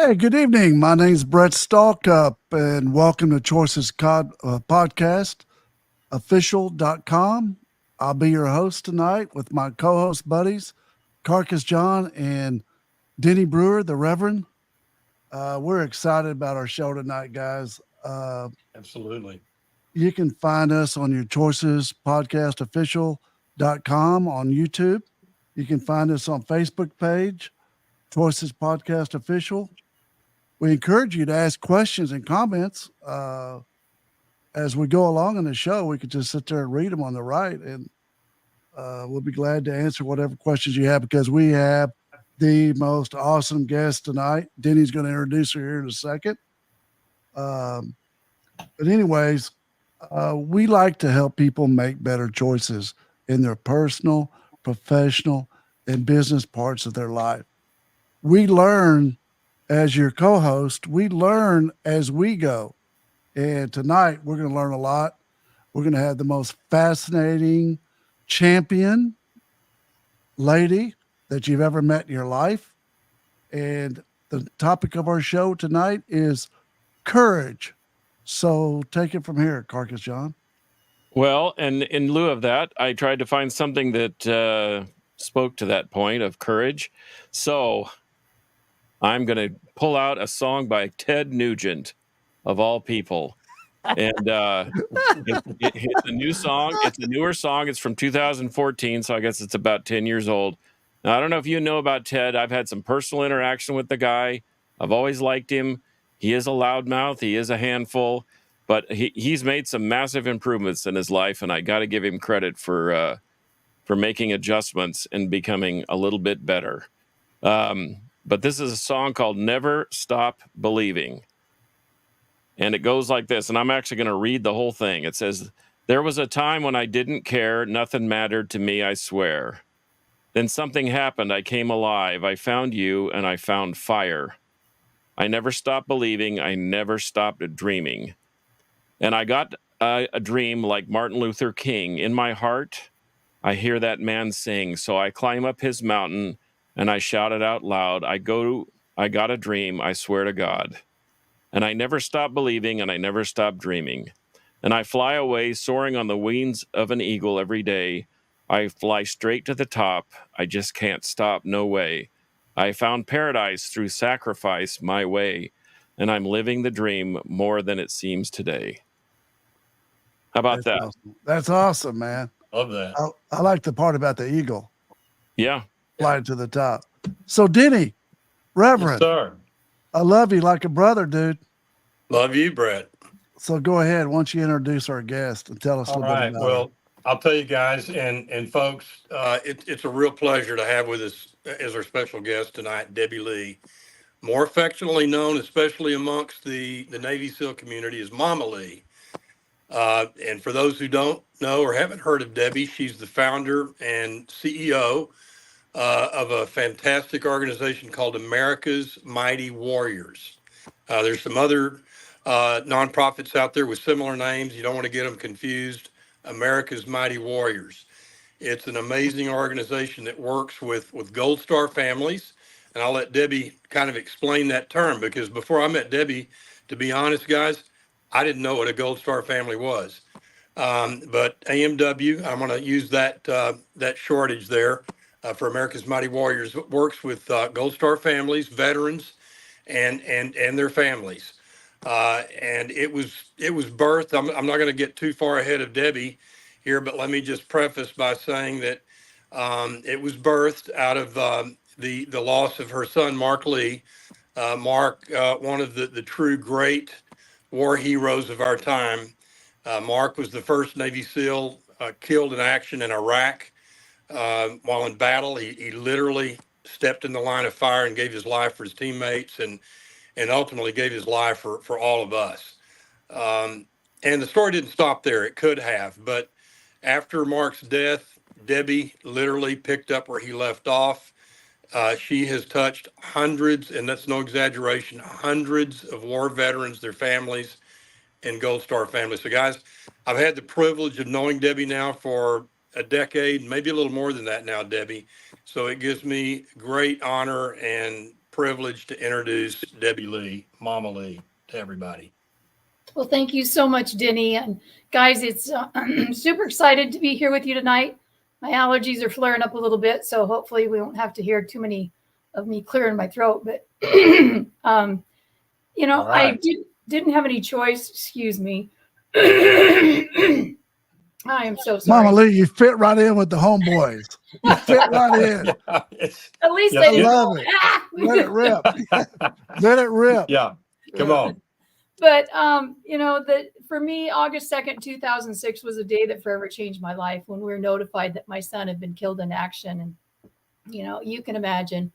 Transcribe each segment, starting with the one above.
Hey, good evening. My name's Bret Stalcup, and welcome to Choices Podcast, official.com. I'll be your host tonight with my co-host buddies, Carcass John and Denny Brewer, the Reverend. We're excited about our show tonight, guys. Absolutely. You can find us on your Choices Podcast, official.com on YouTube. You can find us on Facebook page, Choices Podcast Official. We encourage you to ask questions and comments as we go along in the show. We could just sit there and read them on the right, and we'll be glad to answer whatever questions you have, because we have the most awesome guest tonight. Denny's going to introduce her here in a second. But anyways, we like to help people make better choices in their personal, professional, and business parts of their life. We learn as your co-host, we learn as we go. And tonight we're going to learn a lot. We're going to have the most fascinating champion lady that you've ever met in your life. And the topic of our show tonight is courage. So take it from here, Carcass John. Well, and in lieu of that, I tried to find something that spoke to that point of courage. So I'm going to pull out a song by Ted Nugent, of all people. And it's a new song. It's a newer song. It's from 2014, so I guess it's about 10 years old. Now, I don't know if you know about Ted. I've had some personal interaction with the guy. I've always liked him. He is a loudmouth. He is a handful. But he's made some massive improvements in his life, and I got to give him credit for making adjustments and becoming a little bit better. But this is a song called Never Stop Believing. And it goes like this, and I'm actually going to read the whole thing. It says, "There was a time when I didn't care. Nothing mattered to me, I swear. Then something happened. I came alive. I found you, and I found fire. I never stopped believing. I never stopped dreaming. And I got a dream like Martin Luther King. In my heart, I hear that man sing. So I climb up his mountain, and I shout it out loud. I got a dream, I swear to God. And I never stop believing, and I never stop dreaming. And I fly away, soaring on the wings of an eagle every day. I fly straight to the top. I just can't stop, no way. I found paradise through sacrifice my way, and I'm living the dream more than it seems today." How about that? Awesome. That's awesome, man. Love that. I like the part about the eagle. Yeah. Flying to the top. So, Denny, Reverend, Yes, sir. I love you like a brother, dude. Love you, Bret. So go ahead. Why don't you introduce our guest and tell us a All little right. bit about Well, I'll tell you guys and folks, it's a real pleasure to have with us as our special guest tonight, Debbie Lee, more affectionately known, especially amongst the Navy SEAL community, as Mama Lee. And for those who don't know or haven't heard of Debbie, she's the founder and CEO of a fantastic organization called America's Mighty Warriors. There's some other nonprofits out there with similar names. You don't want to get them confused. America's Mighty Warriors. It's an amazing organization that works with Gold Star families. And I'll let Debbie kind of explain that term, because before I met Debbie, to be honest, guys, I didn't know what a Gold Star family was. But AMW, I'm going to use that shortage there for America's Mighty Warriors. It works with Gold Star families, veterans, and their families. And it was birthed. I'm not going to get too far ahead of Debbie here, but let me just preface by saying that it was birthed out of the loss of her son, Mark Lee. Mark, one of the true great war heroes of our time. Mark was the first Navy SEAL killed in action in Iraq. While in battle, he literally stepped in the line of fire and gave his life for his teammates, and ultimately gave his life for all of us. And the story didn't stop there. It could have, but after Mark's death, Debbie literally picked up where he left off. She has touched hundreds, and that's no exaggeration, hundreds of war veterans, their families, and Gold Star families. So guys, I've had the privilege of knowing Debbie now for a decade, maybe a little more than that now, Debbie. So it gives me great honor and privilege to introduce Debbie Lee, Mama Lee, to everybody. Well, thank you so much, Denny. And guys, it's I'm super excited to be here with you tonight. My allergies are flaring up a little bit, so hopefully we won't have to hear too many of me clearing my throat. But you know, Right. I didn't have any choice. Excuse me. I am so sorry. Mama Lee, you fit right in with the homeboys. You fit right in. At least Yes, I you- love it. Let it rip. Let it rip. Yeah, come on. But you know, that for me, August 2nd, 2006 was a day that forever changed my life when we were notified that my son had been killed in action. And you know, you can imagine,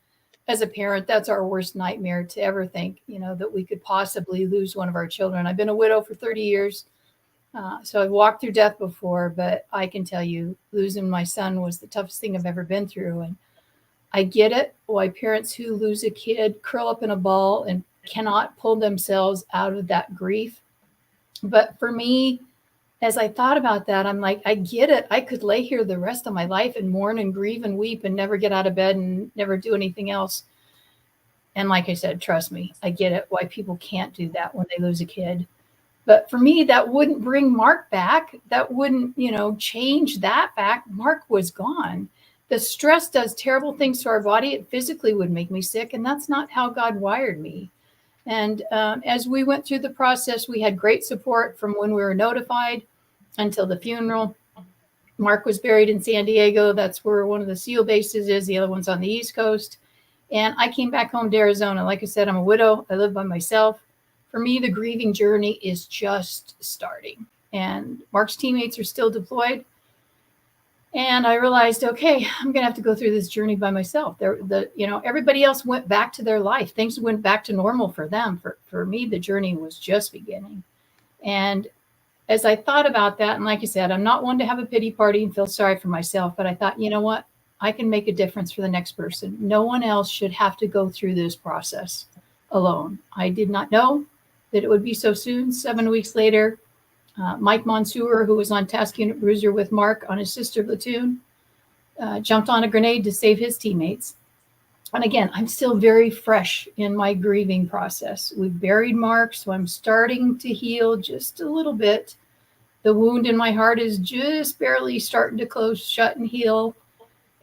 as a parent, that's our worst nightmare, to ever think, you know, that we could possibly lose one of our children. I've been a widow for 30 years. So I've walked through death before, but I can tell you, losing my son was the toughest thing I've ever been through. And I get it, why parents who lose a kid curl up in a ball and cannot pull themselves out of that grief. But for me, as I thought about that, I'm like, I get it. I could lay here the rest of my life and mourn and grieve and weep and never get out of bed and never do anything else. And like I said, trust me, I get it, why people can't do that when they lose a kid. But for me, that wouldn't bring Mark back. That wouldn't, you know, change that fact. Mark was gone. The stress does terrible things to our body. It physically would make me sick. And that's not how God wired me. And as we went through the process, we had great support from when we were notified until the funeral. Mark was buried in San Diego. That's where one of the SEAL bases is. The other one's on the East Coast. And I came back home to Arizona. Like I said, I'm a widow. I live by myself. For me, the grieving journey is just starting. And Mark's teammates are still deployed. And I realized, okay, I'm going to have to go through this journey by myself. You know, everybody else went back to their life. Things went back to normal for them. For me, the journey was just beginning. And as I thought about that, and like I said, I'm not one to have a pity party and feel sorry for myself, but I thought, you know what? I can make a difference for the next person. No one else should have to go through this process alone. I did not know that it would be so soon. 7 weeks later, Mike Monsoor, who was on Task Unit Bruiser with Mark on his sister platoon, jumped on a grenade to save his teammates. And again, I'm still very fresh in my grieving process. We've buried Mark, so I'm starting to heal just a little bit. The wound in my heart is just barely starting to close shut and heal.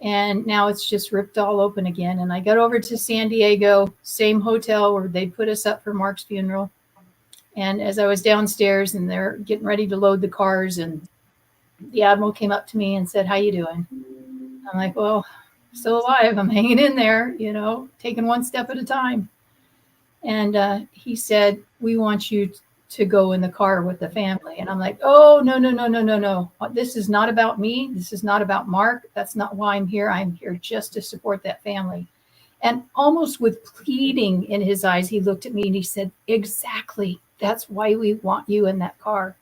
And now it's just ripped all open again. And I got over to San Diego, same hotel where they put us up for Mark's funeral. And as I was downstairs and they're getting ready to load the cars, and the Admiral came up to me and said, "How you doing?" I'm like, "Well, still alive. I'm hanging in there, you know, taking one step at a time." And he said, "We want you to go in the car with the family." And I'm like, "Oh, no. This is not about me. This is not about Mark. That's not why I'm here. I'm here just to support that family." And almost with pleading in his eyes, he looked at me and he said, "Exactly. That's why we want you in that car."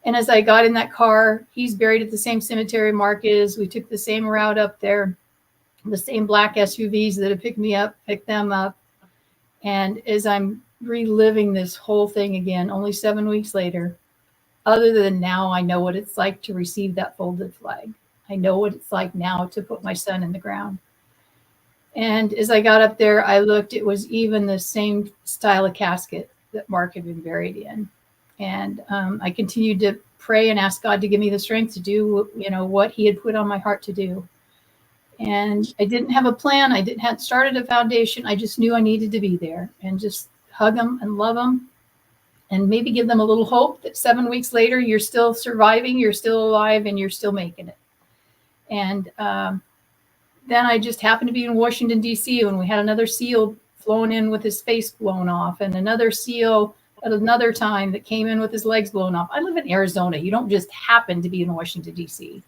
And as I got in that car, he's buried at the same cemetery Mark is. We took the same route up there, the same black SUVs that had picked them up. And as I'm reliving this whole thing again, only 7 weeks later, other than now, I know what it's like to receive that folded flag. I know what it's like now to put my son in the ground. And as I got up there, I looked, it was even the same style of casket that Mark had been buried in. And I continued to pray and ask God to give me the strength to do, you know, what he had put on my heart to do. And I didn't have a plan. I hadn't started a foundation. I just knew I needed to be there and just hug them and love them and maybe give them a little hope that 7 weeks later, you're still surviving, you're still alive, and you're still making it. And then I just happened to be in Washington, D.C. when we had another SEAL flown in with his face blown off, and another SEAL at another time that came in with his legs blown off. I live in Arizona. You don't just happen to be in Washington, D.C.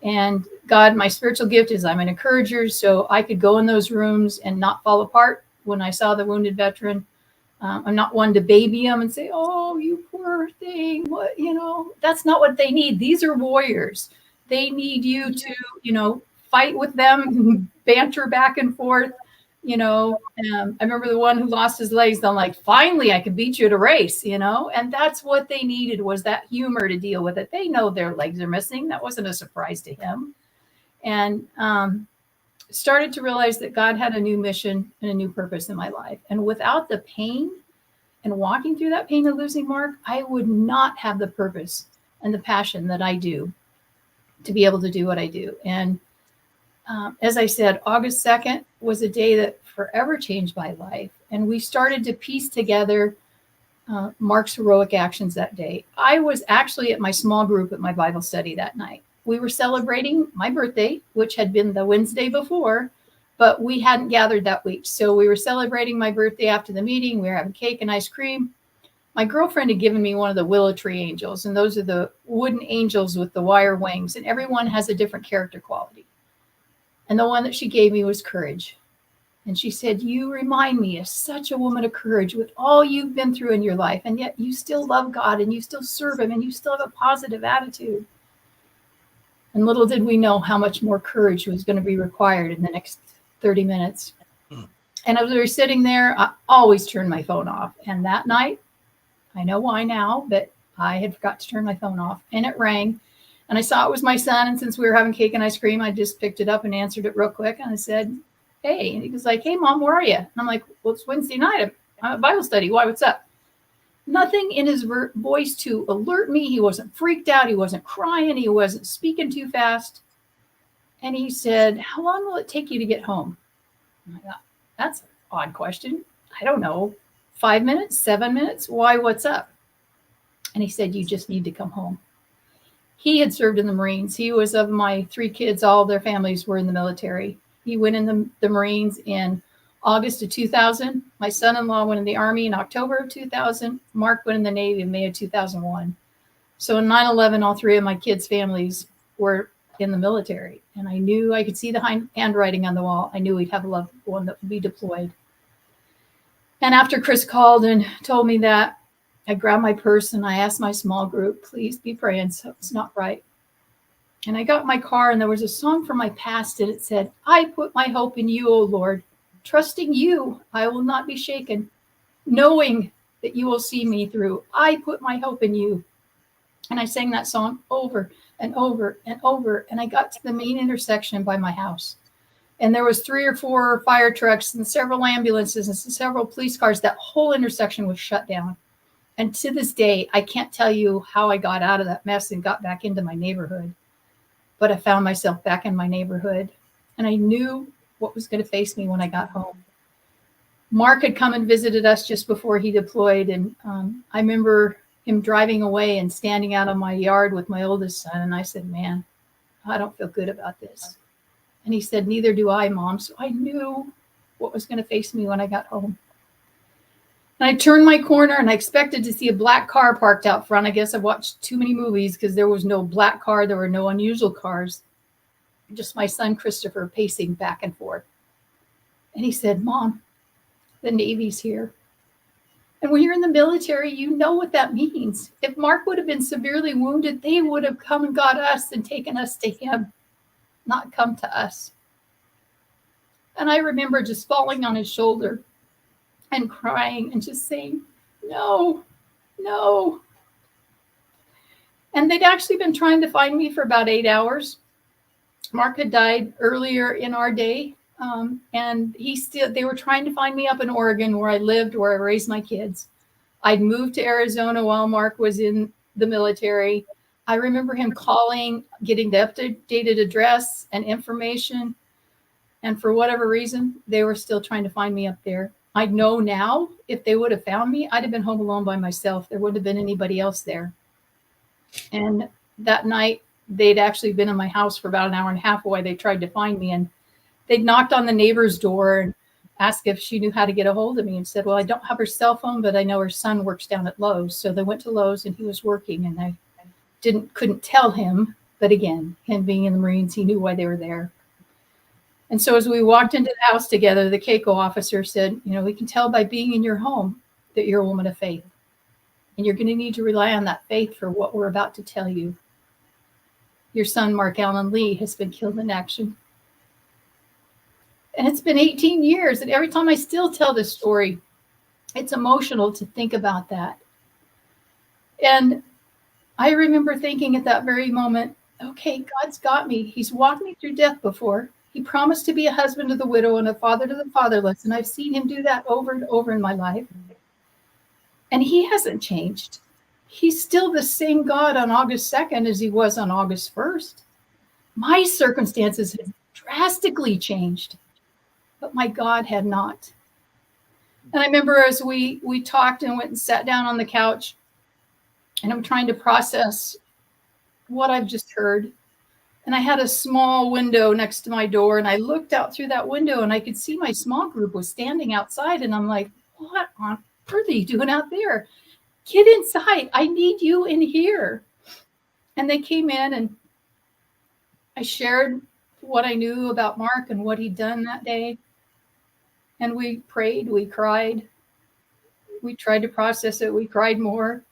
And God, my spiritual gift is I'm an encourager, so I could go in those rooms and not fall apart when I saw the wounded veteran. I'm not one to baby them and say, "Oh, you poor thing." What, you know, that's not what they need. These are warriors. They need you to, you know, fight with them, banter back and forth, I remember the one who lost his legs. I'm like, finally, I could beat you at a race, and that's what they needed, was that humor to deal with it. They know their legs are missing. That wasn't a surprise to him. And started to realize that God had a new mission and a new purpose in my life. And without the pain and walking through that pain of losing Mark, I would not have the purpose and the passion that I do to be able to do what I do. And as I said, August 2nd was a day that forever changed my life. And we started to piece together Mark's heroic actions that day. I was actually at my small group at my Bible study that night. We were celebrating my birthday, which had been the Wednesday before, but we hadn't gathered that week. So we were celebrating my birthday after the meeting. We were having cake and ice cream. My girlfriend had given me one of the willow tree angels, and those are the wooden angels with the wire wings, and everyone has a different character quality. And the one that she gave me was courage. And she said, you remind me of such a woman of courage with all you've been through in your life, and yet you still love God and you still serve him and you still have a positive attitude. And little did we know how much more courage was going to be required in the next 30 minutes. And as we were sitting there, I always turn my phone off. And that night, I know why now, but I had forgot to turn my phone off, and it rang. And I saw it was my son. And since we were having cake and ice cream, I just picked it up and answered it real quick. And I said, hey. And he was like, hey, Mom, where are you? And I'm like, well, it's Wednesday night. I'm at Bible study. Why? What's up? Nothing in his voice to alert me. He wasn't freaked out. He wasn't crying. He wasn't speaking too fast. And he said, how long will it take you to get home? And I thought, that's an odd question. I don't know. 5 minutes, 7 minutes? Why? What's up? And he said, you just need to come home. He had served in the Marines. He was, of my 3 kids, all their families were in the military. He went in the Marines in August of 2000. My son-in-law went in the Army in October of 2000. Mark went in the Navy in May of 2001. So in 9/11, all 3 of my kids' families were in the military. And I knew I could see the handwriting on the wall. I knew we'd have a loved one that would be deployed. And after Chris called and told me that, I grabbed my purse and I asked my small group, please be praying, so it's not right. And I got in my car and there was a song from my past and it said, I put my hope in you, O Lord. Trusting you, I will not be shaken, knowing that you will see me through. I put my hope in you. And I sang that song over and over and over. And I got to the main intersection by my house. And there was 3 or 4 fire trucks and several ambulances and several police cars. That whole intersection was shut down. And to this day, I can't tell you how I got out of that mess and got back into my neighborhood. But I found myself back in my neighborhood. And I knew what was going to face me when I got home. Mark had come and visited us just before he deployed. And I remember him driving away and standing out on my yard with my oldest son. And I said, man, I don't feel good about this. And he said, neither do I, Mom. So I knew what was going to face me when I got home. And I turned my corner and I expected to see a black car parked out front. I guess I watched too many movies because there was no black car. There were no unusual cars. Just my son, Christopher, pacing back and forth. And he said, Mom, the Navy's here. And when you're in the military, you know what that means. If Mark would have been severely wounded, they would have come and got us and taken us to him, not come to us. And I remember just falling on his shoulder and crying and just saying, no, no. And they'd actually been trying to find me for about 8 hours. Mark had died earlier in our day. And they were trying to find me up in Oregon where I lived, where I raised my kids. I'd moved to Arizona while Mark was in the military. I remember him calling, getting the updated address and information. And for whatever reason, they were still trying to find me up there. I know now if they would have found me, I'd have been home alone by myself. There wouldn't have been anybody else there. And that night, they'd actually been in my house for about an hour and a half while they tried to find me. And they'd knocked on the neighbor's door and asked if she knew how to get a hold of me, and said, well, I don't have her cell phone, but I know her son works down at Lowe's. So they went to Lowe's and he was working, and I couldn't tell him. But again, him being in the Marines, he knew why they were there. And so as we walked into the house together, the CACO officer said, we can tell by being in your home that you're a woman of faith. And you're going to need to rely on that faith for what we're about to tell you. Your son, Mark Allen Lee, has been killed in action. And it's been 18 years. And every time I still tell this story, it's emotional to think about that. And I remember thinking at that very moment, okay, God's got me. He's walked me through death before. He promised to be a husband to the widow and a father to the fatherless. And I've seen him do that over and over in my life. And he hasn't changed. He's still the same God on August 2nd as he was on August 1st. My circumstances have drastically changed, but my God had not. And I remember as we talked and went and sat down on the couch, and I'm trying to process what I've just heard. And I had a small window next to my door, and I looked out through that window and I could see my small group was standing outside. And I'm like, what on earth are you doing out there? Get inside. I need you in here. And they came in, and I shared what I knew about Mark and what he'd done that day. And we prayed, we cried, we tried to process it, we cried more.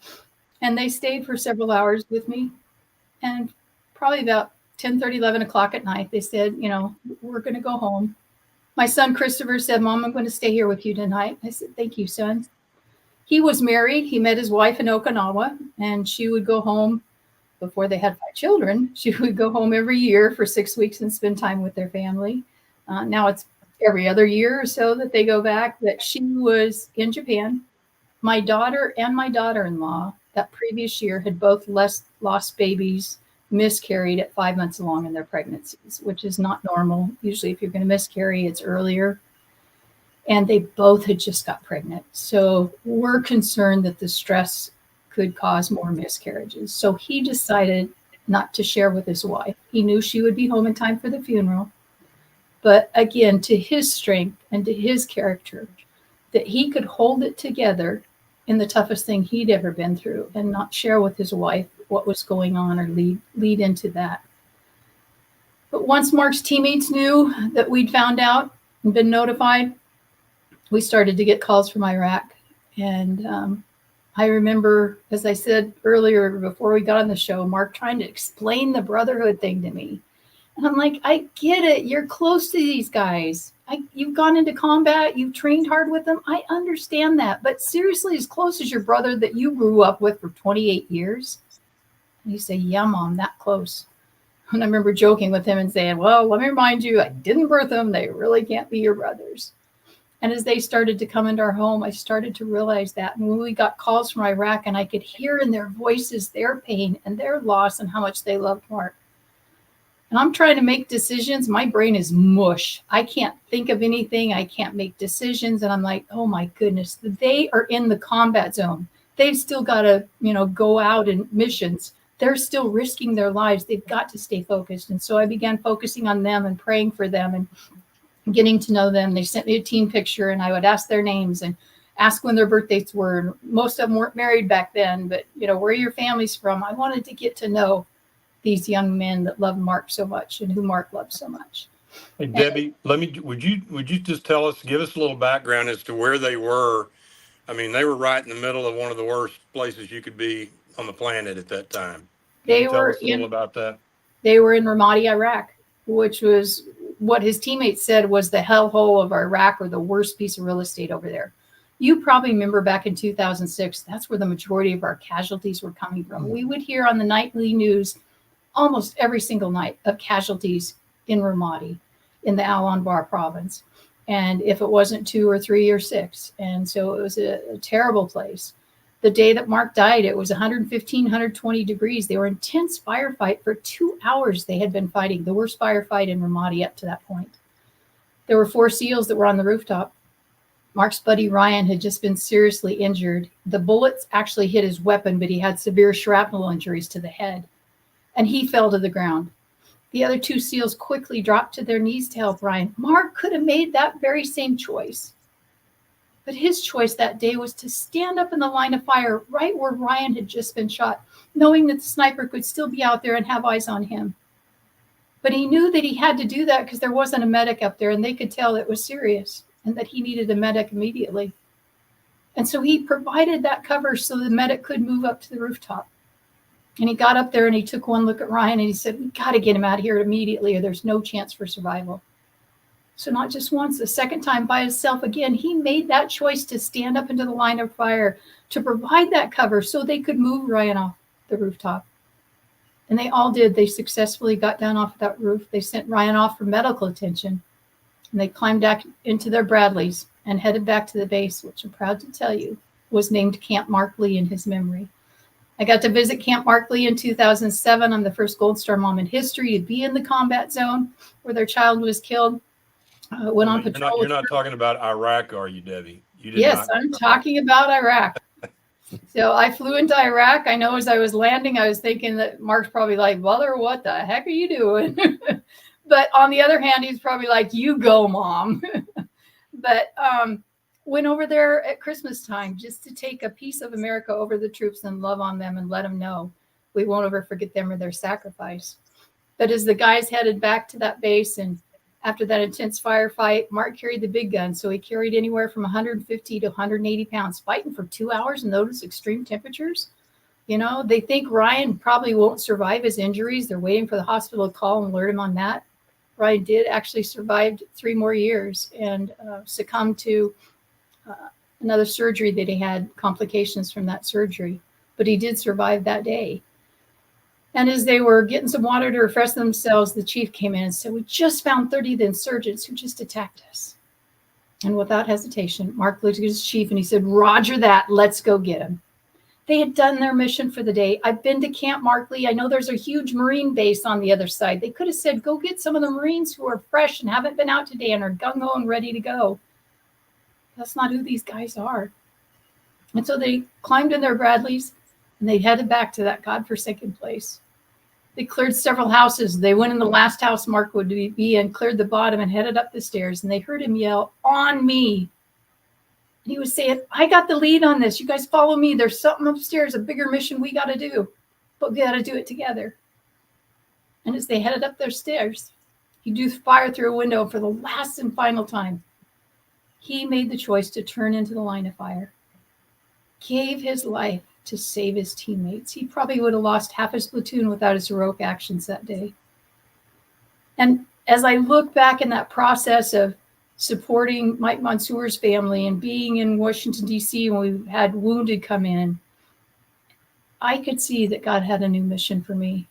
And they stayed for several hours with me. And probably about 10:30, 11 o'clock at night, they said, we're going to go home. My son, Christopher, said, Mom, I'm going to stay here with you tonight. I said, thank you, son. He was married. He met his wife in Okinawa, and she would go home before they had 5 children. She would go home every year for 6 weeks and spend time with their family. Now it's every other year or so that they go back, but she was in Japan. My daughter and my daughter-in-law that previous year had both lost babies, miscarried at 5 months along in their pregnancies, which is not normal. Usually if you're going to miscarry, it's earlier. And they both had just got pregnant. So we're concerned that the stress could cause more miscarriages. So he decided not to share with his wife. He knew she would be home in time for the funeral. But again, to his strength and to his character, that he could hold it together in the toughest thing he'd ever been through and not share with his wife what was going on or lead into that. But once Mark's teammates knew that we'd found out and been notified, we started to get calls from Iraq. And I remember, as I said earlier before we got on the show, Mark trying to explain the brotherhood thing to me. And I'm like, I get it. You're close to these guys. You've gone into combat. You've trained hard with them. I understand that. But seriously, as close as your brother that you grew up with for 28 years? And you say, yeah, Mom, that close. And I remember joking with him and saying, well, let me remind you, I didn't birth them. They really can't be your brothers. And as they started to come into our home, I started to realize that. And when we got calls from Iraq, and I could hear in their voices their pain and their loss and how much they loved Mark. And I'm trying to make decisions. My brain is mush. I can't think of anything. I can't make decisions. And I'm like, oh my goodness, they are in the combat zone. They've still got to, go out in missions. They're still risking their lives. They've got to stay focused. And so I began focusing on them and praying for them and getting to know them. They sent me a team picture, and I would ask their names and ask when their birthdays were. And most of them weren't married back then, but where are your families from? I wanted to get to know these young men that loved Mark so much and who Mark loved so much. Hey, Debbie, would you just give us a little background as to where they were? I mean, they were right in the middle of one of the worst places you could be on the planet at that time. Can you tell us a little about that? They were in Ramadi, Iraq, which was what his teammates said was the hellhole of Iraq, or the worst piece of real estate over there. You probably remember back in 2006, that's where the majority of our casualties were coming from. We would hear on the nightly news almost every single night of casualties in Ramadi, in the Al Anbar province. And if it wasn't 2 or 3 or 6. And so it was a terrible place. The day that Mark died, it was 115, 120 degrees. They were in intense firefight for 2 hours. They had been fighting the worst firefight in Ramadi up to that point. There were 4 SEALs that were on the rooftop. Mark's buddy Ryan had just been seriously injured. The bullets actually hit his weapon, but he had severe shrapnel injuries to the head. And he fell to the ground. The other 2 SEALs quickly dropped to their knees to help Ryan. Mark could have made that very same choice. But his choice that day was to stand up in the line of fire right where Ryan had just been shot, knowing that the sniper could still be out there and have eyes on him. But he knew that he had to do that because there wasn't a medic up there, and they could tell it was serious and that he needed a medic immediately. And so he provided that cover so the medic could move up to the rooftop. And he got up there and he took one look at Ryan and he said, we got to get him out of here immediately or there's no chance for survival. So not just once, the second time by himself again, he made that choice to stand up into the line of fire, to provide that cover so they could move Ryan off the rooftop. And they all did. They successfully got down off that roof. They sent Ryan off for medical attention. And they climbed back into their Bradleys and headed back to the base, which I'm proud to tell you was named Camp Markley in his memory. I got to visit Camp Markley in 2007. I'm the first Gold Star mom in history to be in the combat zone where their child was killed. Went on patrol. You're not talking about Iraq, are you, Debbie? Yes, I'm talking about Iraq. So I flew into Iraq. I know as I was landing, I was thinking that Mark's probably like, Mother, what the heck are you doing? But on the other hand, he's probably like, you go, Mom. But went over there at Christmas time just to take a piece of America over the troops and love on them and let them know we won't ever forget them or their sacrifice. But as the guys headed back to that base, and after that intense firefight, Mark carried the big gun. So he carried anywhere from 150 to 180 pounds, fighting for 2 hours in those extreme temperatures. You know, they think Ryan probably won't survive his injuries. They're waiting for the hospital to call and alert him on that. Ryan did actually survive 3 more years and succumbed to another surgery that he had complications from that surgery. But he did survive that day. And as they were getting some water to refresh themselves, the chief came in and said, we just found 30 of the insurgents who just attacked us. And without hesitation, Mark looked at his chief and he said, Roger that, let's go get him. They had done their mission for the day. I've been to Camp Markley. I know there's a huge Marine base on the other side. They could have said, go get some of the Marines who are fresh and haven't been out today and are gung-ho and ready to go. That's not who these guys are. And so they climbed in their Bradleys and they headed back to that godforsaken place. They cleared several houses. They went in the last house Mark would be in, cleared the bottom and headed up the stairs. And they heard him yell, on me. And he was saying, I got the lead on this. You guys follow me. There's something upstairs, a bigger mission we got to do. But we got to do it together. And as they headed up their stairs, he drew fire through a window for the last and final time. He made the choice to turn into the line of fire. Gave his life to save his teammates. He probably would have lost half his platoon without his heroic actions that day. And as I look back in that process of supporting Mike Mansour's family and being in Washington, D.C. when we had wounded come in, I could see that God had a new mission for me.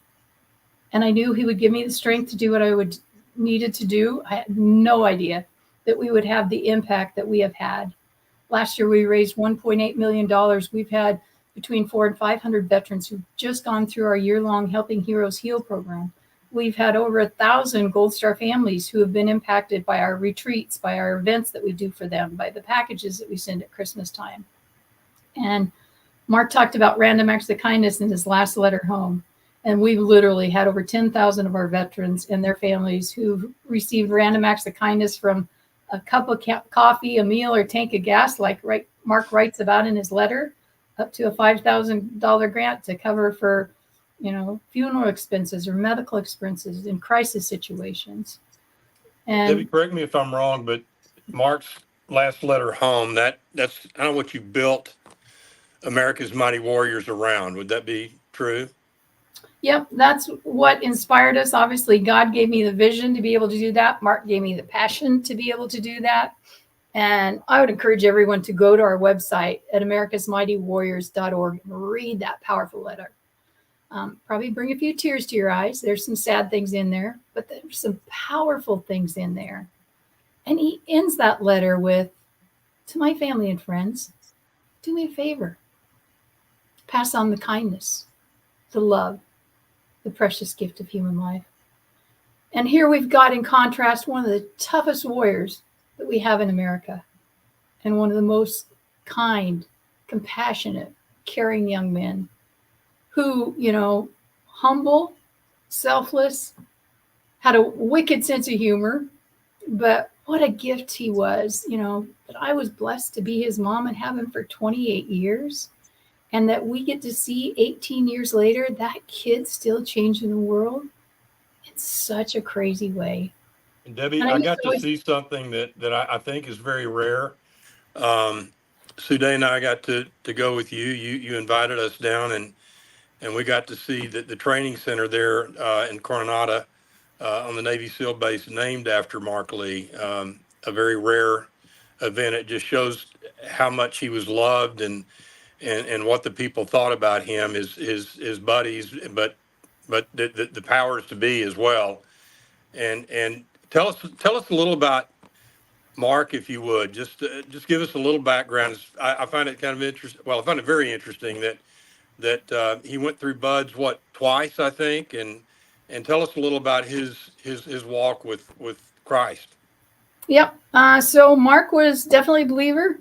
And I knew he would give me the strength to do what I needed to do. I had no idea that we would have the impact that we have had. Last year, we raised $1.8 million. We've had between 400 and 500 veterans who've just gone through our year-long Helping Heroes Heal program. We've had over 1,000 Gold Star families who have been impacted by our retreats, by our events that we do for them, by the packages that we send at Christmas time. And Mark talked about random acts of kindness in his last letter home. And we've literally had over 10,000 of our veterans and their families who've received random acts of kindness, from a cup of coffee, a meal, or tank of gas, like Mark writes about in his letter, up to a $5,000 grant to cover for, funeral expenses or medical expenses in crisis situations. And Debbie, correct me if I'm wrong, but Mark's last letter home, that's kind of what you built America's Mighty Warriors around. Would that be true? Yep, that's what inspired us. Obviously, God gave me the vision to be able to do that. Mark gave me the passion to be able to do that. And I would encourage everyone to go to our website at americasmightywarriors.org and read that powerful letter. Probably bring a few tears to your eyes. There's some sad things in there, but there's some powerful things in there. And he ends that letter with, to my family and friends, do me a favor. Pass on the kindness, the love, the precious gift of human life. And here we've got, in contrast, one of the toughest warriors that we have in America, and one of the most kind, compassionate, caring young men who, humble, selfless, had a wicked sense of humor, but what a gift he was, that I was blessed to be his mom and have him for 28 years. And that we get to see 18 years later, that kid still changing the world in such a crazy way. And Debbie, I got to see something that I think is very rare. Sude and I got to go with you. You invited us down, and we got to see the training center there in Coronado, on the Navy SEAL base named after Mark Lee. A very rare event. It just shows how much he was loved and what the people thought about him, his buddies, but the powers to be as well. And tell us a little about Mark, if you would. Just give us a little background. I find it kind of interesting. Well, I find it very interesting that he went through BUD/S twice, I think, and tell us a little about his walk with Christ. Yep. So Mark was definitely a believer.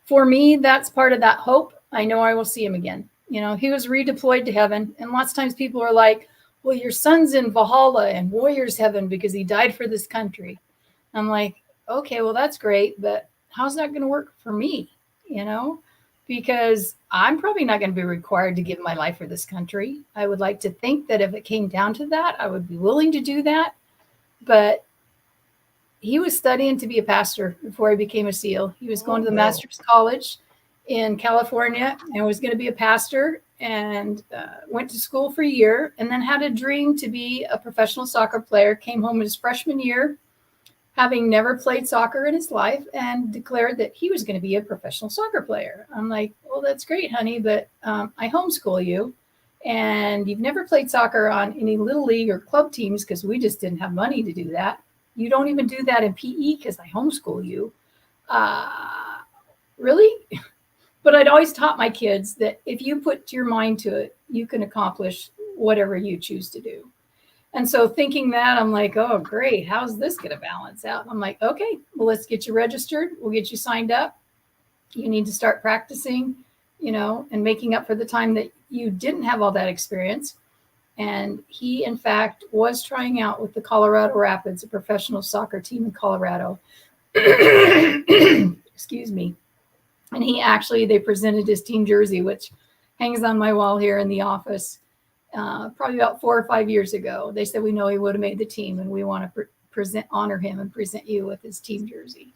For me, that's part of that hope. I know I will see him again. You know, he was redeployed to heaven. And lots of times people are like, well, your son's in Valhalla and Warriors Heaven because he died for this country. I'm like, okay, well, that's great. But how's that going to work for me? You know, because I'm probably not going to be required to give my life for this country. I would like to think that if it came down to that, I would be willing to do that. But he was studying to be a pastor before he became a SEAL. He was going to the Master's College in California and was going to be a pastor, and went to school for a year and then had a dream to be a professional soccer player. Came home his freshman year, having never played soccer in his life, and declared that he was going to be a professional soccer player. I'm like, well, that's great, honey, but I homeschool you, and you've never played soccer on any little league or club teams because we just didn't have money to do that. You don't even do that in PE because I homeschool you. Really? But I'd always taught my kids that if you put your mind to it, you can accomplish whatever you choose to do. And so thinking that, I'm like, oh, great. How's this going to balance out? I'm like, okay, well, let's get you registered. We'll get you signed up. You need to start practicing, you know, and making up for the time that you didn't have all that experience. And he, in fact, was trying out with the Colorado Rapids, a professional soccer team in Colorado. Excuse me. And they presented his team jersey, which hangs on my wall here in the office, probably about 4 or 5 years ago. They said, we know he would have made the team, and we want to honor him and present you with his team jersey.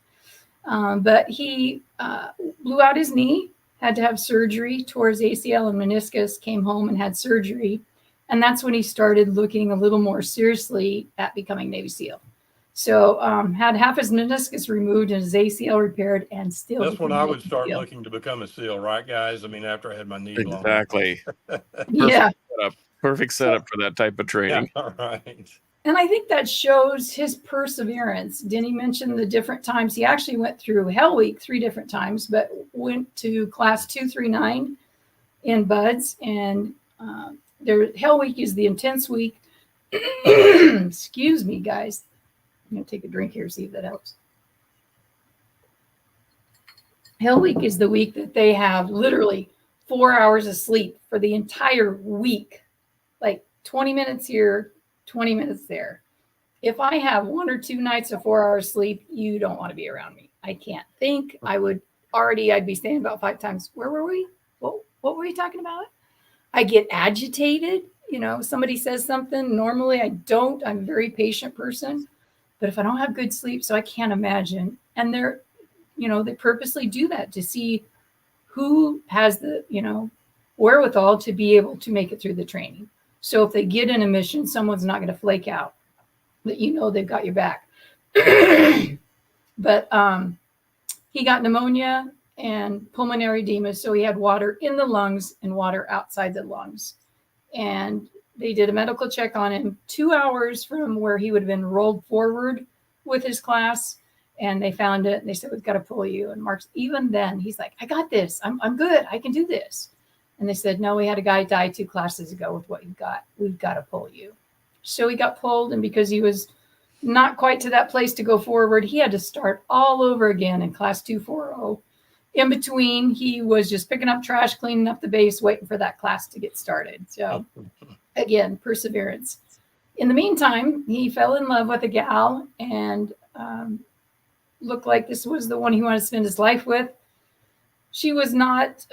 But he blew out his knee, had to have surgery, tore his ACL and meniscus, came home and had surgery. And that's when he started looking a little more seriously at becoming Navy SEAL. So had half his meniscus removed and his ACL repaired, and still. That's when I would start looking to become a SEAL, right, guys? I mean, after I had my knee blown. Exactly. Yeah. Perfect setup for that type of training. Yeah, all right. And I think that shows his perseverance. Denny mentioned the different times. He actually went through Hell Week 3 different times, but went to class 239 in BUD/S. And Hell Week is the intense week. Excuse me, guys. I'm going to take a drink here, see if that helps. Hell Week is the week that they have literally 4 hours of sleep for the entire week. Like 20 minutes here, 20 minutes there. If I have 1 or 2 nights of 4 hours sleep, you don't want to be around me. I can't think. I'd be saying about 5 times, where were we? What were we talking about? I get agitated. You know, somebody says something. Normally I don't. I'm a very patient person. But if I don't have good sleep, so I can't imagine. And they purposely do that to see who has the, wherewithal to be able to make it through the training. So if they get in a mission, someone's not going to flake out, that they've got your back. But he got pneumonia and pulmonary edema. So he had water in the lungs and water outside the lungs. And they did a medical check on him 2 hours from where he would have been rolled forward with his class. And they found it. And they said, we've got to pull you. And Mark's, even then, he's like, I got this. I'm good. I can do this. And they said, no, we had a guy die 2 classes ago with what you've got. We've got to pull you. So he got pulled. And because he was not quite to that place to go forward, he had to start all over again in class 240. In between, he was just picking up trash, cleaning up the base, waiting for that class to get started. So again, perseverance. In the meantime, he fell in love with a gal and looked like this was the one he wanted to spend his life with. She was not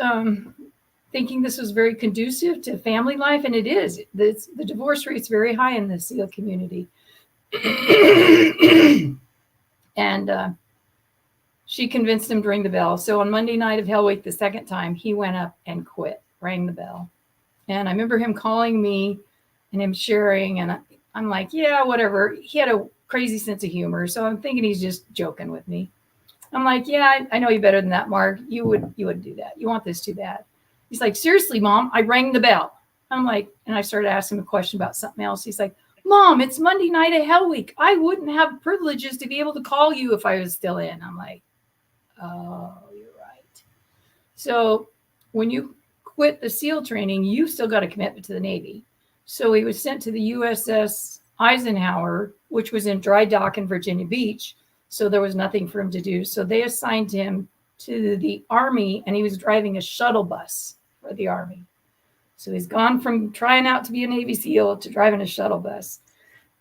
thinking this was very conducive to family life, and it is. The divorce rate's very high in the SEAL community. And she convinced him to ring the bell. So on Monday night of Hell Week, the second time, he went up and quit, rang the bell. And I remember him calling me and him sharing, and I'm like, yeah, whatever. He had a crazy sense of humor. So I'm thinking he's just joking with me. I'm like, yeah, I know you better than that, Mark. You wouldn't do that. You want this too bad. He's like, seriously, Mom, I rang the bell. I'm like, and I started asking him a question about something else. He's like, Mom, it's Monday night of Hell Week. I wouldn't have privileges to be able to call you if I was still in. I'm like, oh, you're right. So when you quit the SEAL training, you still got a commitment to the Navy. So he was sent to the USS Eisenhower, which was in dry dock in Virginia Beach. So there was nothing for him to do. So they assigned him to the Army, and he was driving a shuttle bus for the Army. So he's gone from trying out to be a Navy SEAL to driving a shuttle bus.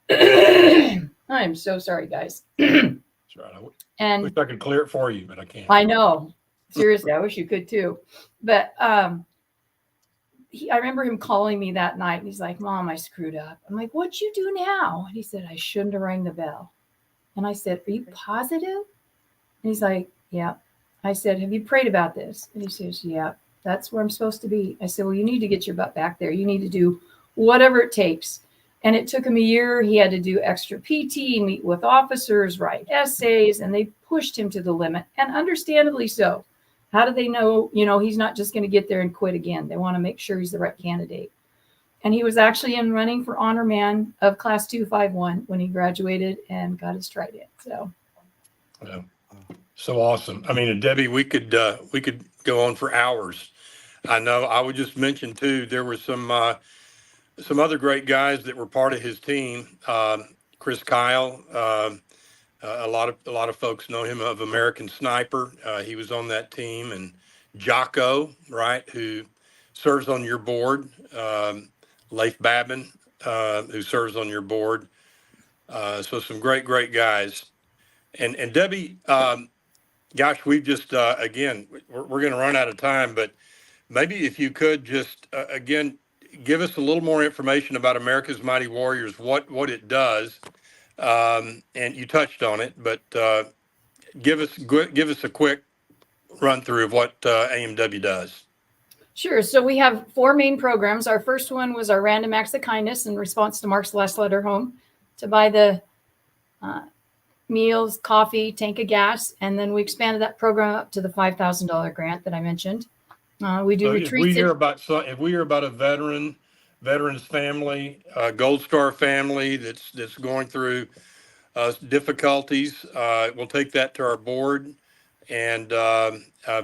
I'm so sorry, guys. That's right. And wish I could clear it for you, but I can't. I know. Seriously, I wish you could too. But I remember him calling me that night, and he's like, Mom, I screwed up. I'm like, what'd you do now? And he said, I shouldn't have rang the bell. And I said, are you positive? And he's like, yeah. I said, have you prayed about this? And he says, yeah, that's where I'm supposed to be. I said, well, you need to get your butt back there. You need to do whatever it takes. And it took him a year. He had to do extra PT, meet with officers, write essays, and they pushed him to the limit, and understandably so. How do they know, he's not just going to get there and quit again? They want to make sure he's the right candidate. And he was actually in running for honor man of class 251 when he graduated and got his trident. So, yeah. So awesome. I mean, Debbie, we could go on for hours. I know. I would just mention too, there were some other great guys that were part of his team. Chris Kyle, a lot of folks know him of American Sniper. He was on that team, and Jocko, right, who serves on your board. Leif Babin, who serves on your board. So some great guys. And Debbie, gosh, we've just, again, we're going to run out of time, but maybe if you could just, again, give us a little more information about America's Mighty Warriors, what it does. And you touched on it, but give us a quick run through of what AMW does. Sure. So we have 4 main programs. Our first one was our Random Acts of Kindness in response to Mark's last letter home to buy the meals, coffee, tank of gas. And then we expanded that program up to the $5,000 grant that I mentioned. We do retreats. If we hear about a veteran's family, Gold Star family that's going through difficulties, we'll take that to our board, and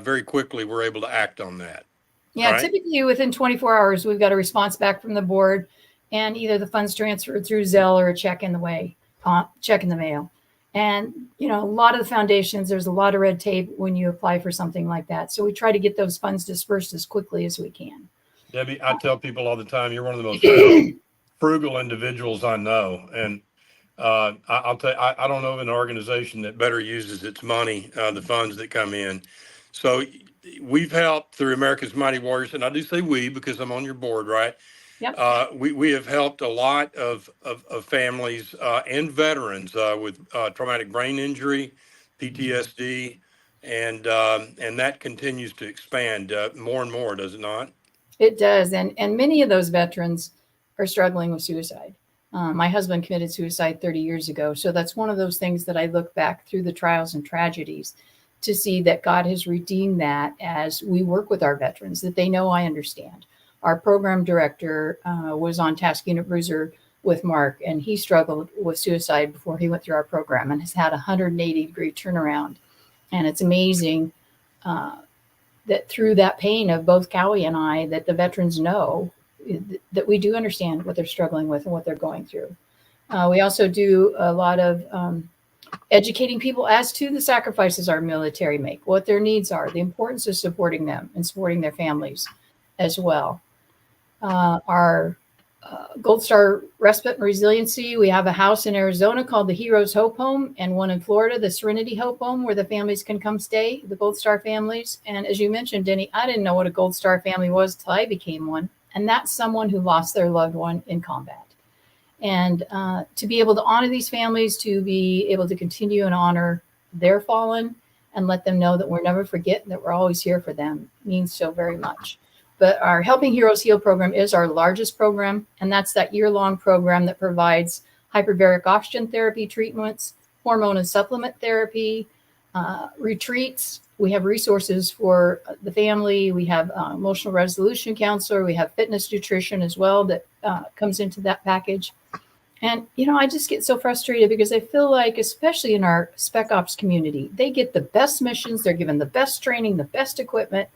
very quickly we're able to act on that. Yeah, right? Typically within 24 hours, we've got a response back from the board, and either the funds transferred through Zelle or a check in the mail. And, a lot of the foundations, there's a lot of red tape when you apply for something like that. So we try to get those funds dispersed as quickly as we can. Debbie, I tell people all the time, you're one of the most frugal individuals I know. And I'll tell you, I don't know of an organization that better uses its money, the funds that come in. So we've helped through America's Mighty Warriors, and I do say we because I'm on your board, right? Yep. We have helped a lot of families and veterans with traumatic brain injury, PTSD, and that continues to expand more and more, does it not? It does. And many of those veterans are struggling with suicide. My husband committed suicide 30 years ago. So that's one of those things that I look back through the trials and tragedies to see that God has redeemed that as we work with our veterans, that they know I understand. Our program director was on Task Unit Bruiser with Mark, and he struggled with suicide before he went through our program and has had a 180-degree turnaround. And it's amazing that through that pain of both Cowie and I, that the veterans know that we do understand what they're struggling with and what they're going through. We also do a lot of educating people as to the sacrifices our military make, what their needs are, the importance of supporting them and supporting their families as well. Our Gold Star Respite and Resiliency, we have a house in Arizona called the Heroes Hope Home, and one in Florida, the Serenity Hope Home, where the families can come stay, the Gold Star families. And as you mentioned, Denny, I didn't know what a Gold Star family was till I became one. And that's someone who lost their loved one in combat. And to be able to honor these families, to be able to continue and honor their fallen and let them know that we're never forgetting that we're always here for them means so very much. But our Helping Heroes Heal program is our largest program, and that's that year-long program that provides hyperbaric oxygen therapy treatments, hormone and supplement therapy, retreats. We have resources for the family. We have emotional resolution counselor. We have fitness nutrition as well that comes into that package. And, I just get so frustrated because I feel like, especially in our Spec Ops community, they get the best missions, they're given the best training, the best equipment,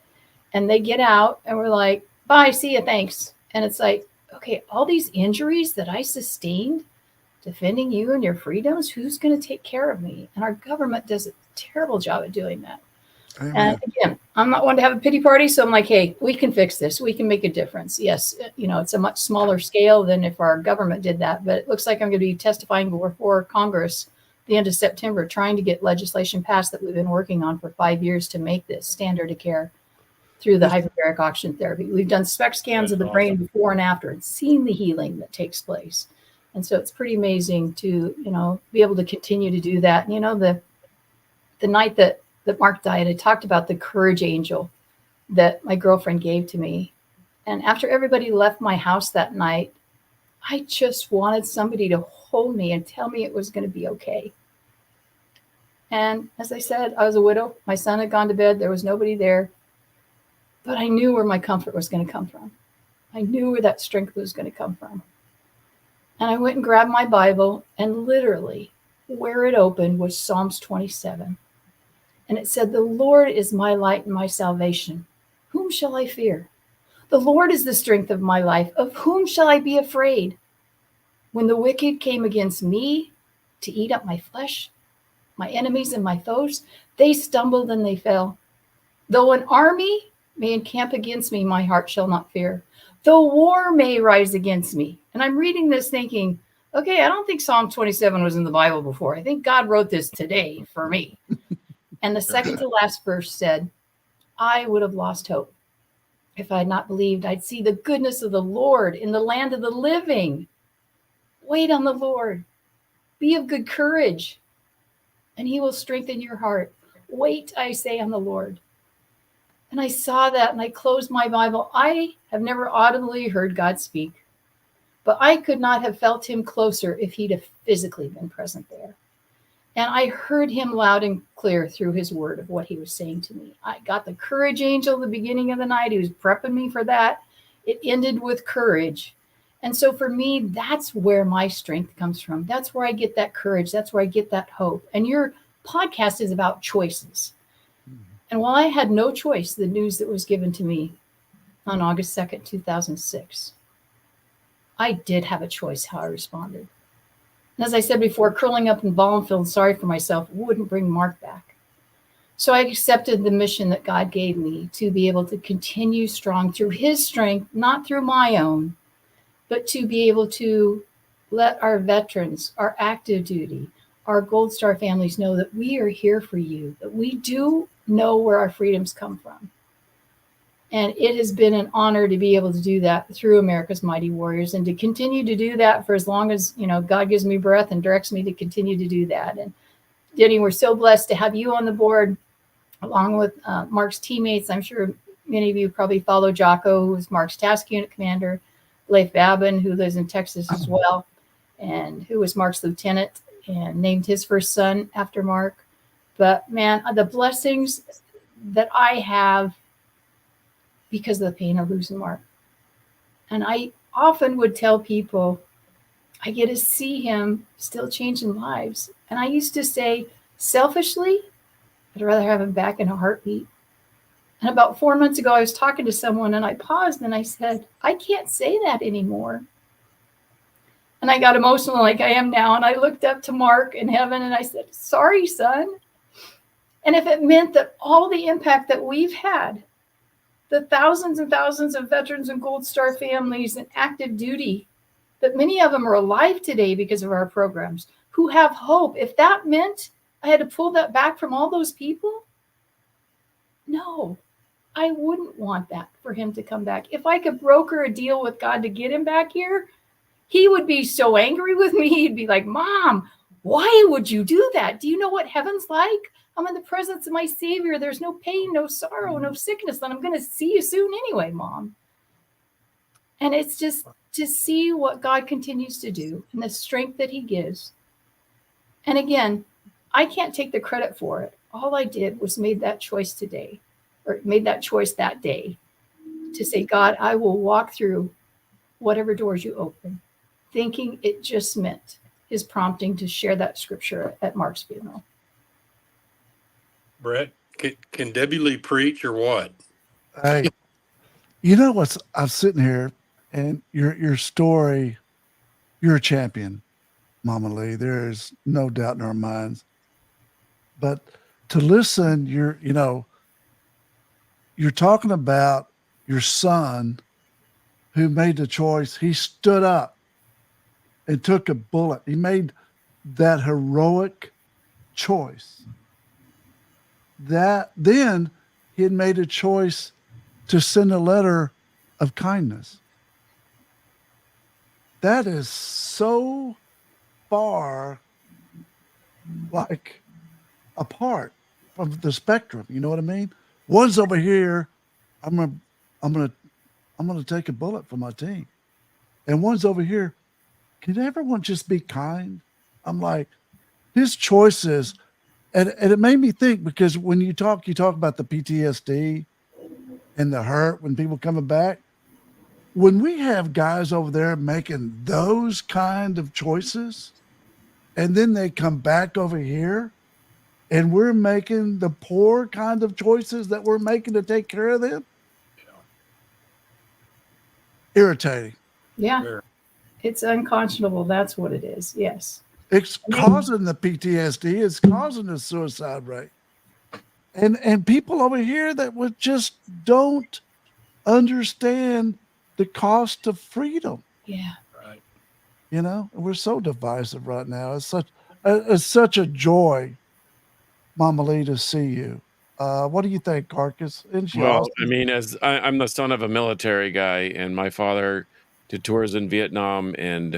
and they get out and we're like, bye, see ya, thanks. And it's like, okay, all these injuries that I sustained defending you and your freedoms, who's going to take care of me? And our government does a terrible job at doing that. Amen. And again, I'm not one to have a pity party. So I'm like, hey, we can fix this. We can make a difference. Yes, it's a much smaller scale than if our government did that. But it looks like I'm going to be testifying before Congress the end of September, trying to get legislation passed that we've been working on for 5 years to make this standard of care through the hyperbaric oxygen therapy. We've done SPECT scans of the brain before and after and seen the healing that takes place. And so it's pretty amazing to, be able to continue to do that. And, the night that Mark died, I talked about the courage angel that my girlfriend gave to me. And after everybody left my house that night, I just wanted somebody to hold me and tell me it was going to be okay. And as I said, I was a widow. My son had gone to bed. There was nobody there. But I knew where my comfort was going to come from. I knew where that strength was going to come from. And I went and grabbed my Bible, and literally where it opened was Psalms 27. And it said, "The Lord is my light and my salvation. Whom shall I fear? The Lord is the strength of my life. Of whom shall I be afraid? When the wicked came against me to eat up my flesh, my enemies and my foes, they stumbled and they fell. Though an army may encamp against me, my heart shall not fear. Though war may rise against me." And I'm reading this thinking, okay, I don't think Psalm 27 was in the Bible before. I think God wrote this today for me. And the second to last verse said, "I would have lost hope if I had not believed I'd see the goodness of the Lord in the land of the living. Wait on the Lord. Be of good courage, and he will strengthen your heart. Wait, I say, on the Lord." And I saw that and I closed my Bible. I have never audibly heard God speak, but I could not have felt him closer if he'd have physically been present there. And I heard him loud and clear through his word of what he was saying to me. I got the courage angel at the beginning of the night. He was prepping me for that. It ended with courage. And so for me, that's where my strength comes from. That's where I get that courage. That's where I get that hope. And your podcast is about choices. And while I had no choice, the news that was given to me on August 2nd, 2006, I did have a choice how I responded. And as I said before, curling up in ball and feeling sorry for myself wouldn't bring Mark back. So I accepted the mission that God gave me to be able to continue strong through his strength, not through my own, but to be able to let our veterans, our active duty, our Gold Star families know that we are here for you, that we do know where our freedoms come from. And it has been an honor to be able to do that through America's Mighty Warriors and to continue to do that for as long as, God gives me breath and directs me to continue to do that. And Denny, we're so blessed to have you on the board along with Mark's teammates. I'm sure many of you probably follow Jocko, who is Mark's task unit commander, Leif Babin, who lives in Texas as well, and who was Mark's lieutenant and named his first son after Mark. But man, the blessings that I have because of the pain of losing Mark. And I often would tell people, I get to see him still changing lives. And I used to say, selfishly, I'd rather have him back in a heartbeat. And about 4 months ago, I was talking to someone and I paused and I said, I can't say that anymore. And I got emotional like I am now. And I looked up to Mark in heaven and I said, sorry, son. And if it meant that all the impact that we've had, the thousands and thousands of veterans and Gold Star families and active duty, that many of them are alive today because of our programs, who have hope, if that meant I had to pull that back from all those people, no, I wouldn't want that for him to come back. If I could broker a deal with God to get him back here, he would be so angry with me. He'd be like, Mom, why would you do that? Do you know what heaven's like? I'm in the presence of my Savior. There's no pain, no sorrow, no sickness, and I'm going to see you soon anyway, Mom. And it's just to see what God continues to do and the strength that he gives. And again, I can't take the credit for it. All I did was made that choice today, or made that choice that day, to say, God, I will walk through whatever doors you open, thinking it just meant his prompting to share that scripture at Mark's funeral. Bret, can Debbie Lee preach or what? Hey, you know what's? I'm sitting here, and your story. You're a champion, Mama Lee. There is no doubt in our minds. But to listen, you're talking about your son who made the choice. He stood up and took a bullet. He made that heroic choice. That then he had made a choice to send a letter of kindness. That is so far like apart from the spectrum. You know what I mean? One's over here. I'm gonna take a bullet for my team, and one's over here. Can everyone just be kind? I'm like, his choices, and it made me think, because when you talk about the PTSD and the hurt when people coming back. When we have guys over there making those kind of choices, and then they come back over here, and we're making the poor kind of choices that we're making to take care of them. Irritating. Yeah. Sure. It's unconscionable. That's what it is. Yes. It's causing the PTSD. It's causing the suicide rate. And people over here that would just don't understand the cost of freedom. Yeah. Right. You know, and we're so divisive right now. It's such a joy, Mama Lee, to see you. What do you think, Carcass? Well, I mean, as I'm the son of a military guy, and my father did tours in Vietnam, and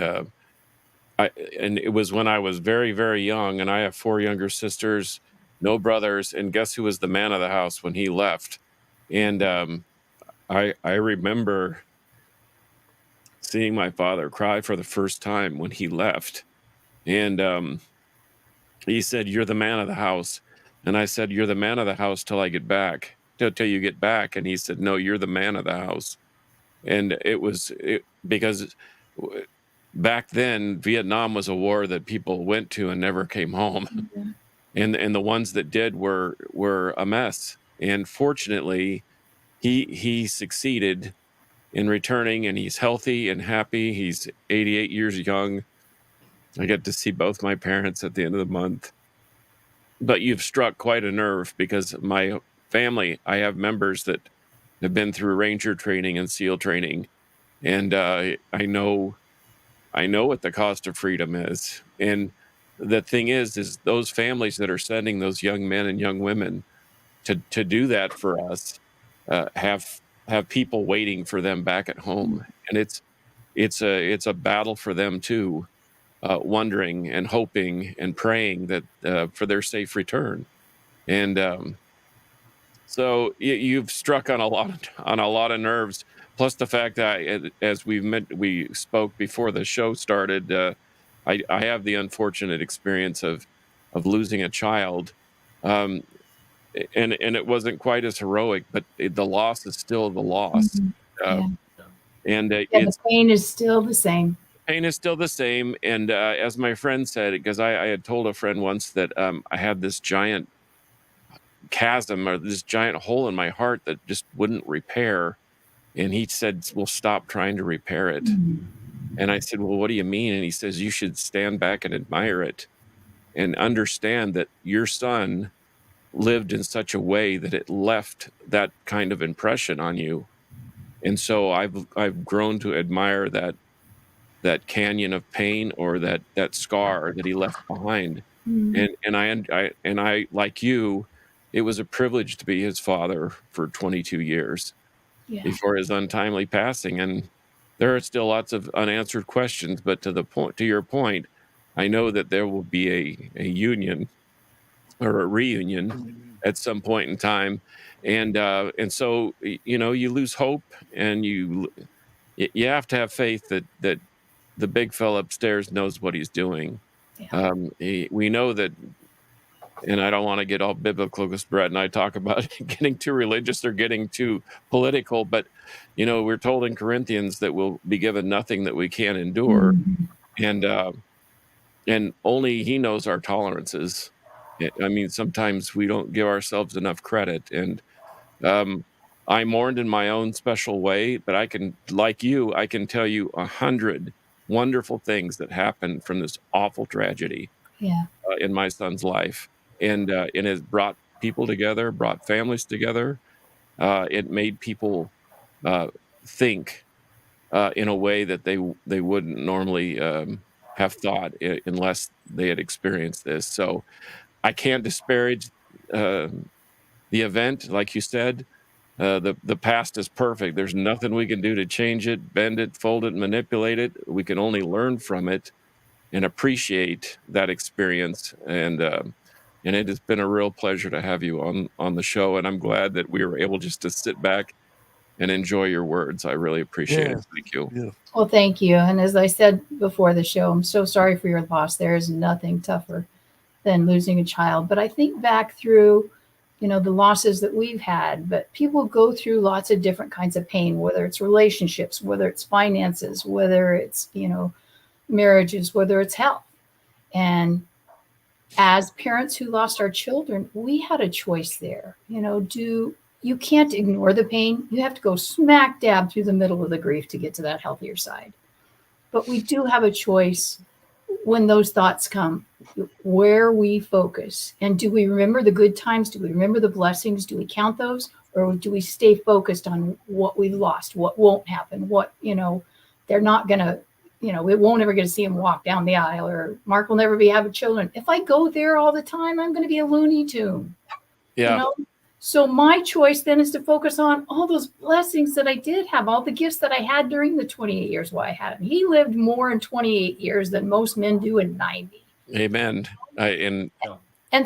it was when I was very, very young, and I have 4 younger sisters, no brothers, and guess who was the man of the house when he left? And I remember seeing my father cry for the first time when he left, and he said, "You're the man of the house." And I said, "You're the man of the house till I get back, till you get back." And he said, "No, you're the man of the house." And because back then Vietnam was a war that people went to and never came home. Yeah. And the ones that did were a mess. And fortunately, he succeeded in returning, and he's healthy and happy. He's 88 years young. I get to see both my parents at the end of the month. But you've struck quite a nerve, because my family, I have members that have been through Ranger training and SEAL training, and I know what the cost of freedom is. And the thing is those families that are sending those young men and young women to do that for us have people waiting for them back at home, and it's a battle for them too. Wondering and hoping and praying that for their safe return, and so you've struck on a lot of nerves. Plus the fact that, as we spoke before the show started, I have the unfortunate experience of losing a child, and it wasn't quite as heroic, but the loss is still the loss, Yeah. and The it's. pain is still the same. Pain is still the same, and as my friend said, because I had told a friend once that I had this giant chasm, or this giant hole in my heart that just wouldn't repair, and he said, "Well, stop trying to repair it." And I said, "Well, what do you mean?" And he says, "You should stand back and admire it, and understand that your son lived in such a way that it left that kind of impression on you." And so I've grown to admire that canyon of pain, or that scar that he left behind. And I like you, it was a privilege to be his father for 22 years Yeah. before his untimely passing, and there are still lots of unanswered questions, but to your point, I know that there will be a union or a reunion at some point in time. And so, you lose hope, and you have to have faith that the big fella upstairs knows what he's doing. Yeah. We know that, and I don't want to get all biblical because Brett and I talk about getting too religious or getting too political, but we're told in Corinthians that we'll be given nothing that we can't endure, and only He knows our tolerances. I mean, sometimes we don't give ourselves enough credit, and I mourned in my own special way, but I can tell you 100 wonderful things that happened from this awful tragedy in my son's life. And it has brought people together, brought families together. It made people think in a way that they wouldn't normally have thought unless they had experienced this. So I can't disparage the event, like you said. The past is perfect. There's nothing we can do to change it, bend it, fold it, manipulate it. We can only learn from it and appreciate that experience. And it has been a real pleasure to have you on the show. And I'm glad that we were able just to sit back and enjoy your words. I really appreciate it. Thank you. Yeah. Well, thank you. And as I said before the show, I'm so sorry for your loss. There is nothing tougher than losing a child. But I think back through, the losses that we've had, but people go through lots of different kinds of pain, whether it's relationships, whether it's finances, whether it's, marriages, whether it's health. And as parents who lost our children, we had a choice there. You can't ignore the pain. You have to go smack dab through the middle of the grief to get to that healthier side. But we do have a choice when those thoughts come, where we focus. And do we remember the good times? Do we remember the blessings? Do we count those? Or do we stay focused on what we've lost, what won't happen, what, they're not going to, we won't ever get to see him walk down the aisle, or Mark will never be having children. If I go there all the time, I'm going to be a Looney Tune. Yeah. So my choice then is to focus on all those blessings that I did have, all the gifts that I had during the 28 years while I had him. He lived more in 28 years than most men do in 90. Amen. And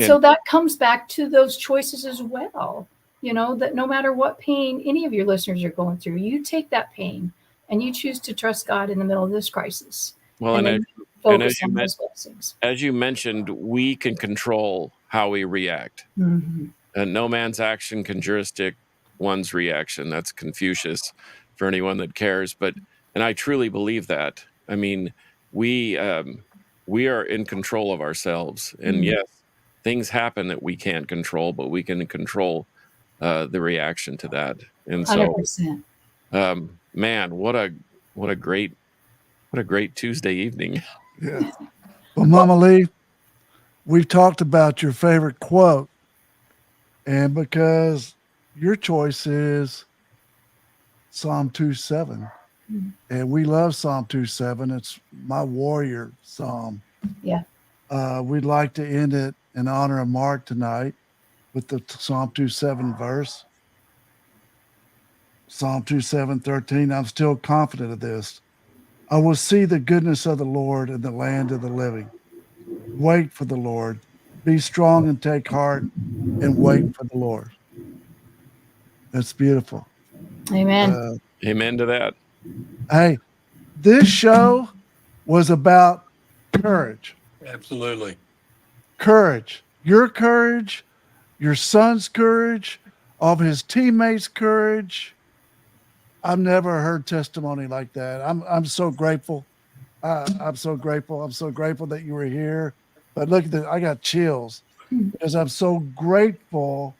so that comes back to those choices as well. That no matter what pain any of your listeners are going through, you take that pain and you choose to trust God in the middle of this crisis. Well, and focus on those blessings. As you mentioned, we can control how we react. Mm-hmm. And no man's action can jurisdict one's reaction. That's Confucius, for anyone that cares. And I truly believe that. I mean, we are in control of ourselves. And yes, things happen that we can't control, but we can control the reaction to that. And so, 100%. Man, what a great Tuesday evening. Yeah. Well, Mama Lee, we've talked about your favorite quote. And because your choice is Psalm 2:7, and we love Psalm 2:7, it's my warrior psalm. Yeah. We'd like to end it in honor of Mark tonight with the Psalm 2:7 verse. Psalm 2:7-13. I'm still confident of this. I will see the goodness of the Lord in the land of the living. Wait for the Lord. Be strong and take heart and wait for the Lord. That's beautiful. Amen. Amen to that. Hey, this show was about courage. Absolutely. Courage. Your son's courage, of his teammates' courage. I've never heard testimony like that. I'm so grateful. I'm so grateful. I'm so grateful that you were here. But look at this. I got chills because I'm so grateful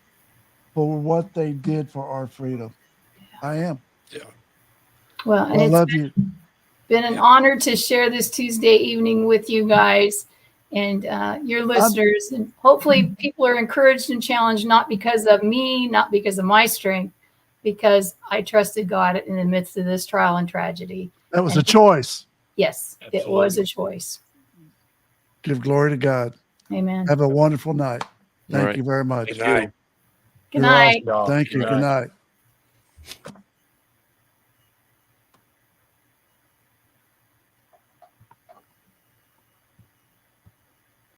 for what they did for our freedom. I am. Yeah. Well, and I it's love you. been an honor to share this Tuesday evening with you guys and your listeners. And hopefully people are encouraged and challenged, not because of me, not because of my strength, because I trusted God in the midst of this trial and tragedy. That was a choice. Yes, Absolutely. It was a choice. Give glory to God. Amen. Have a wonderful night. Thank right. you very much. Good night. Good night. Thank you. Good Good night. night.